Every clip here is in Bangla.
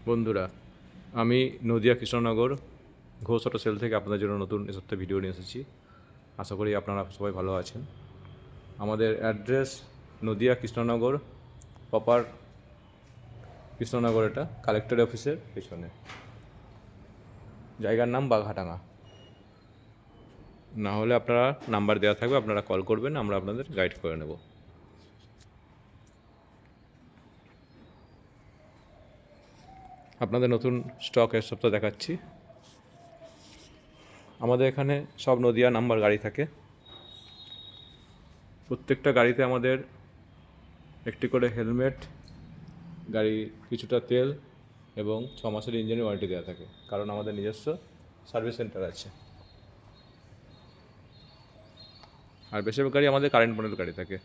বন্ধুরা, আমি নদিয়া কৃষ্ণনগর ঘোষ অটো সেল থেকে আপনাদের জন্য নতুন এ সপ্তাহে ভিডিও নিয়ে এসেছি। আশা করি আপনারা সবাই ভালো আছেন। আমাদের অ্যাড্রেস নদিয়া কৃষ্ণনগর, প্রপার কৃষ্ণনগর, এটা কালেক্টর অফিসের পেছনে। জায়গার নাম বাঘাটাঙ্গা। না হলে আপনারা নাম্বার দেওয়া থাকবে, আপনারা কল করবেন, আমরা আপনাদের গাইড করে নেব। আপনাদের নতুন স্টক এর সপ্তাহে দেখাচ্ছি। আমাদের এখানে সব নদিয়া নাম্বার গাড়ি থাকে। প্রত্যেকটা গাড়িতে আমাদের একটি করে হেলমেট, গাড়ি কিছুটা তেল এবং 6 মাসের ইঞ্জিনের ওয়ারেন্টি দেওয়া থাকে, কারণ আমাদের নিজস্ব সার্ভিস সেন্টার আছে। আর বেশিরভাগ গাড়ি আমাদের কারেন্ট মডেল গাড়ি থাকে।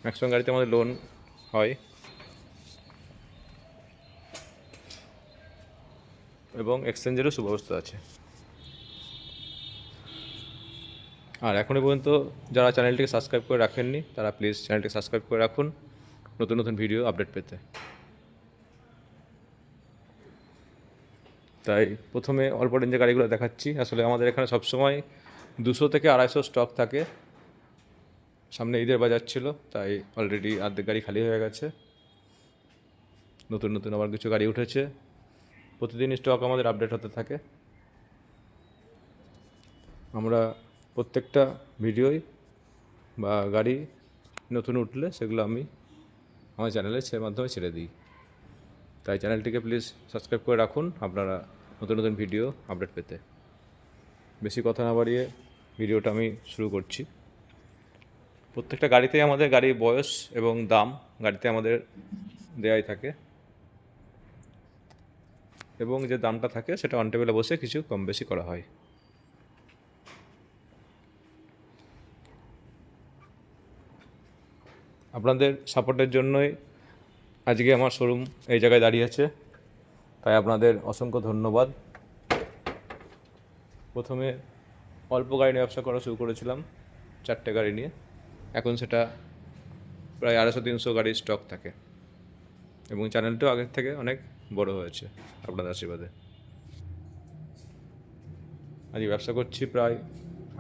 ম্যাক্সিমাম গাড়িতে আমাদের লোন হয় এবং এক্সচেঞ্জেরও সুব্যবস্থা আছে। আর এখনও পর্যন্ত যারা চ্যানেলটিকে সাবস্ক্রাইব করে রাখেননি, তারা প্লিজ চ্যানেলটিকে সাবস্ক্রাইব করে রাখুন নতুন নতুন ভিডিও আপডেট পেতে। তাই প্রথমে অল্প রেঞ্জের গাড়িগুলো দেখাচ্ছি। আসলে আমাদের এখানে সবসময় 200 থেকে 250 স্টক থাকে। সামনে ঈদের বাজার ছিল, তাই অলরেডি অর্ধেক গাড়ি খালি হয়ে গেছে। নতুন নতুন আবার কিছু গাড়ি উঠেছে। প্রতিদিন স্টক আমাদের আপডেট হতে থাকে। আমরা প্রত্যেকটা ভিডিওই বা গাড়ি নতুন উঠলে সেগুলো আমি আমার চ্যানেলের মাধ্যমে ছেড়ে দিই। তাই চ্যানেলটিকে প্লিজ সাবস্ক্রাইব করে রাখুন আপনারা নতুন নতুন ভিডিও আপডেট পেতে। বেশি কথা না বাড়িয়ে ভিডিওটা আমি শুরু করছি। প্রত্যেকটা গাড়িতেই আমাদের গাড়ির বয়স এবং দাম গাড়িতে আমাদের দেয়াই থাকে, এবং যে দামটা থাকে সেটা অন টেবিলে বসে কিছু কম বেশি করা হয়। আপনাদের সাপোর্টের জন্যই আজকে আমার শোরুম এই জায়গায় দাঁড়িয়েছে, তাই আপনাদের অসংখ্য ধন্যবাদ। প্রথমে অল্প গাড়ি নিয়ে ব্যবসা করা শুরু করেছিলাম, 4টে গাড়ি নিয়ে। এখন সেটা প্রায় 250-300 গাড়ির স্টক থাকে, এবং চ্যানেলটাও আগের থেকে অনেক বড় হয়েছে আপনাদের আশীর্বাদে। আজকে ব্যবসা করছি প্রায়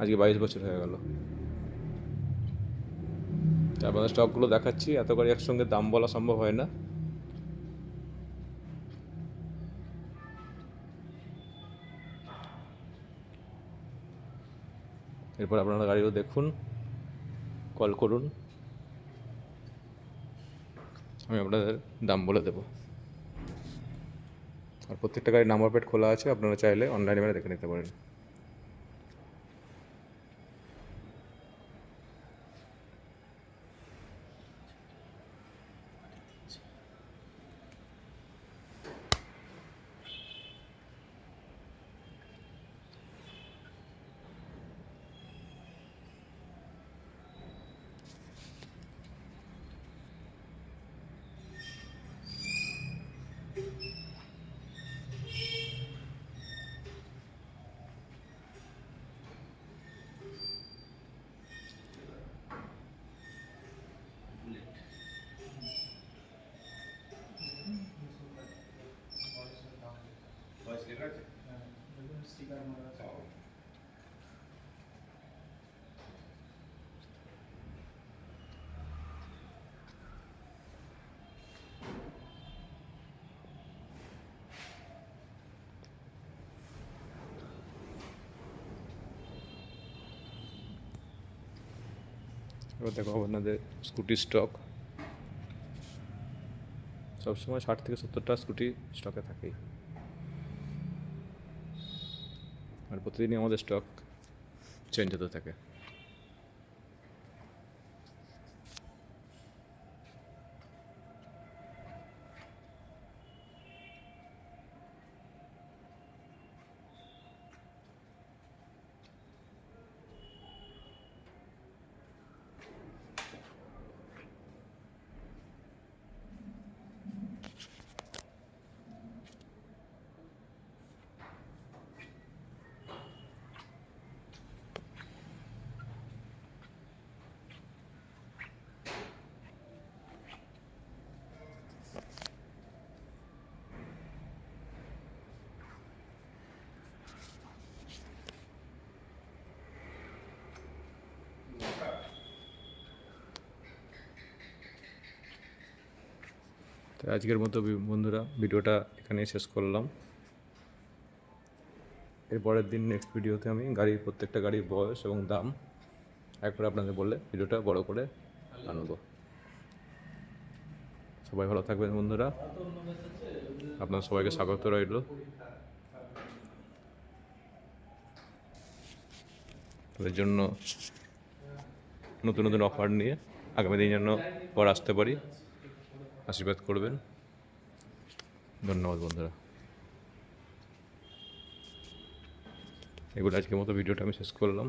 22 বছর হয়ে গেল। তাই আপনাদের স্টকগুলো দেখাচ্ছি। এত গাড়ি একসঙ্গে দাম বলা সম্ভব হয় না। এরপর আপনারা গাড়িও দেখুন, কল করুন, আমি আপনাদের দাম বলে দেবো। আর প্রত্যেকটা গাড়ির নাম্বার প্লেট খোলা আছে, আপনারা চাইলে অনলাইনে দেখে নিতে পারেন। এবার দেখো আপনাদের স্কুটি স্টক। সবসময় 60 থেকে 70টা স্কুটি স্টকে থাকেই, আর প্রতিদিনই আমাদের স্টক চেঞ্জ হতে থাকে। তো আজকের মতো বন্ধুরা ভিডিওটা এখানেই শেষ করলাম। এর পরের দিন নেক্সট ভিডিওতে আমি প্রত্যেকটা গাড়ির বয়স এবং দাম একবার আপনাদের বলে ভিডিওটা বড় করে আনবো। সবাই ভালো থাকবেন বন্ধুরা, আপনার সবাইকে স্বাগত রইল। তাদের জন্য নতুন নতুন অফার নিয়ে আগামী দিন যেন পর আসতে পারি, আশীর্বাদ করবেন। ধন্যবাদ বন্ধুরা। এগুলো আজকের মতো ভিডিওটা আমি শেষ করলাম।